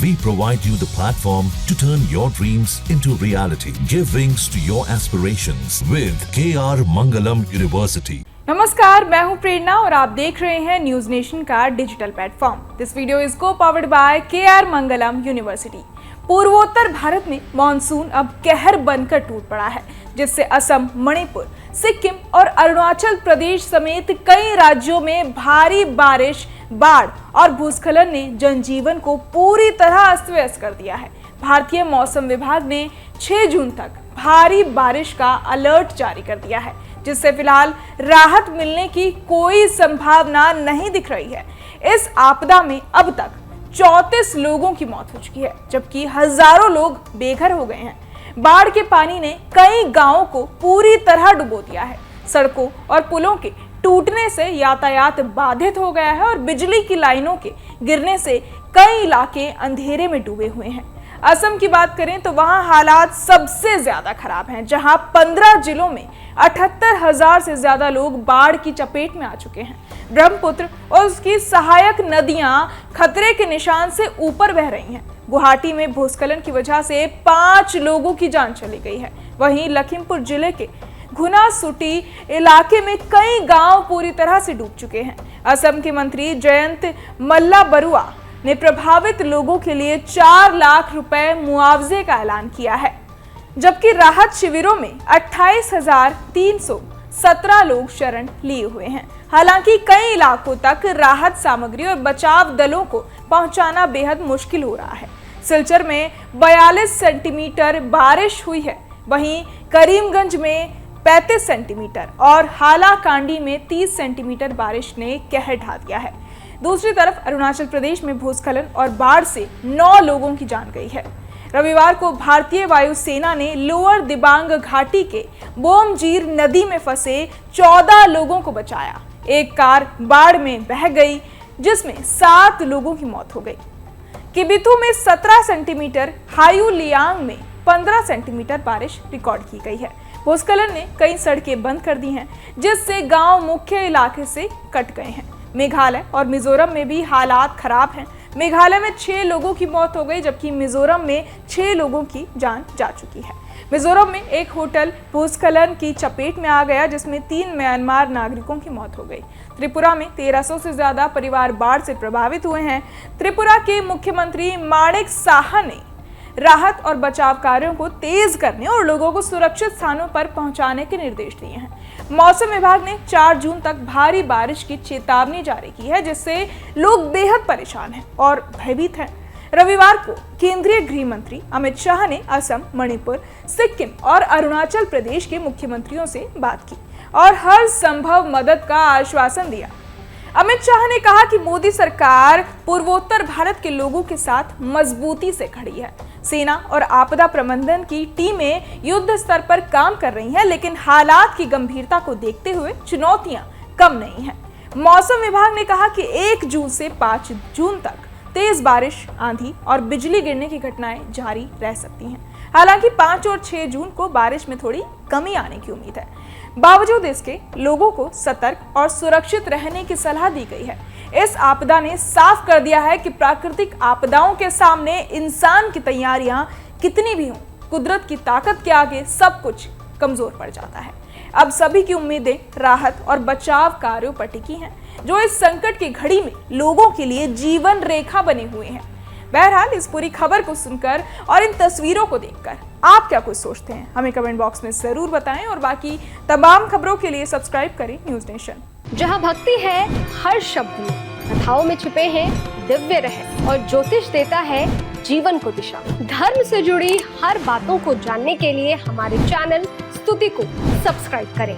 We provide you the platform to turn your dreams into reality. Give wings to your aspirations with KR Mangalam University. नमस्कार, मैं हूं प्रेरणा और आप देख रहे हैं न्यूज नेशन का digital platform. This video is co powered by KR Mangalam University. पूर्वोत्तर भारत में मानसून अब कहर बनकर टूट पड़ा है, जिससे असम, मणिपुर, सिक्किम और अरुणाचल प्रदेश समेत कई राज्यों में भारी बारिश, बाढ़ और भूस्खलन ने जनजीवन को पूरी तरह अस्त व्यस्त कर दिया है। भारतीय मौसम विभाग ने 6 जून तक भारी बारिश का अलर्ट जारी कर दिया है, जिससे फिलहाल राहत मिलने की कोई संभावना नहीं दिख रही है। इस आपदा में अब तक 34 लोगों की मौत हो चुकी है, जबकि हजारों लोग बेघर हो गए हैं। बाढ़ के पानी ने कई गांवों को पूरी तरह डुबो दिया है। सड़कों और पुलों के टूटने से यातायात बाधित हो गया है और बिजली की लाइनों के गिरने से कई इलाके अंधेरे में डूबे हुए हैं। असम की बात करें तो वहां हालात सबसे ज्यादा खराब हैं, जहां 15 जिलों में 78,000 से ज्यादा लोग बाढ़ की चपेट में आ चुके हैं। ब्रह्मपुत्र और उसकी सहायक नदियां खतरे के निशान से ऊपर बह रही हैं। गुवाहाटी में भूस्खलन की वजह से 5 लोगों की जान चली गई है। वहीं लखीमपुर जिले के घुनासुटी इलाके में कई गांव पूरी तरह से डूब चुके हैं। असम के मंत्री जयंत मल्ला बरुआ ने प्रभावित लोगों के लिए 4 लाख रुपए मुआवजे का ऐलान किया है, जबकि राहत शिविरों में 28,317 लोग शरण लिए हुए हैं। हालांकि कई इलाकों तक राहत सामग्री और बचाव दलों को पहुंचाना बेहद मुश्किल हो रहा है। सिलचर में 42 सेंटीमीटर बारिश हुई है, वहीं करीमगंज में 35 सेंटीमीटर और हालाकांडी में 30 सेंटीमीटर बारिश ने कहर ढा दिया है। दूसरी तरफ अरुणाचल प्रदेश में भूस्खलन और बाढ़ से 9 लोगों की जान गई है। रविवार को भारतीय वायुसेना ने लोअर दिबांग घाटी के बोमजीर नदी में फंसे 14 लोगों को बचाया। एक कार बाढ़ में बह गई, जिसमें 7 लोगों की मौत हो गई। किबिथु में 17 सेंटीमीटर, हायुलियांग में 15 सेंटीमीटर बारिश रिकॉर्ड की गई है। भूस्खलन ने कई सड़कें बंद कर दी हैं, जिससे गांव मुख्य इलाके से कट गए हैं। मेघालय और मिजोरम में भी हालात खराब हैं। मेघालय में 6 लोगों की मौत हो गई, जबकि मिजोरम में 6 लोगों की जान जा चुकी है। मिजोरम में एक होटल भूस्खलन की चपेट में आ गया, जिसमें 3 म्यांमार नागरिकों की मौत हो गई। त्रिपुरा में 1300 से ज्यादा परिवार बाढ़ से प्रभावित हुए हैं। त्रिपुरा के मुख्यमंत्री माणिक साहा ने राहत और बचाव कार्यों को तेज करने और लोगों को सुरक्षित स्थानों पर पहुंचाने के निर्देश दिए हैं। मौसम विभाग ने 4 जून तक भारी बारिश की चेतावनी जारी की है, जिससे लोग बेहद परेशान हैं और भयभीत हैं। रविवार को केंद्रीय गृह मंत्री अमित शाह ने असम, मणिपुर, सिक्किम और अरुणाचल प्रदेश के मुख्यमंत्रियों से बात की और हर संभव मदद का आश्वासन दिया। अमित शाह ने कहा कि मोदी सरकार पूर्वोत्तर भारत के लोगों के साथ मजबूती से खड़ी है। सेना और आपदा प्रबंधन की टीमें युद्ध स्तर पर काम कर रही हैं, लेकिन हालात की गंभीरता को देखते हुए चुनौतियां कम नहीं हैं। मौसम विभाग ने कहा कि 1 जून से 5 जून तक तेज बारिश, आंधी और बिजली गिरने की घटनाएं जारी रह सकती हैं। हालांकि 5 और 6 जून को बारिश में थोड़ी कमी आने की उम्मीद है। बावजूद इसके लोगों को सतर्क और सुरक्षित रहने की सलाह दी गई है। इस आपदा ने साफ कर दिया है कि प्राकृतिक आपदाओं के सामने इंसान की तैयारियां कितनी भी हों, कुदरत की ताकत के आगे सब कुछ कमजोर पड़ जाता है। अब सभी की उम्मीदें राहत और बचाव कार्यों पर टिकी हैं, जो इस संकट की घड़ी में लोगों के लिए जीवन रेखा बने हुए हैं। बहरहाल इस पूरी खबर को सुनकर और इन तस्वीरों को देखकर आप क्या कुछ सोचते हैं, हमें कमेंट बॉक्स में जरूर बताएं और बाकी तमाम खबरों के लिए सब्सक्राइब करें न्यूज नेशन। जहां भक्ति है हर शब्द में, कथाओं में छिपे हैं दिव्य रहस्य और ज्योतिष देता है जीवन को दिशा। धर्म से जुड़ी हर बातों को जानने के लिए हमारे चैनल स्तुति को सब्सक्राइब करें।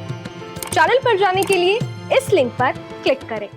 चैनल पर जाने के लिए इस लिंक पर क्लिक करें।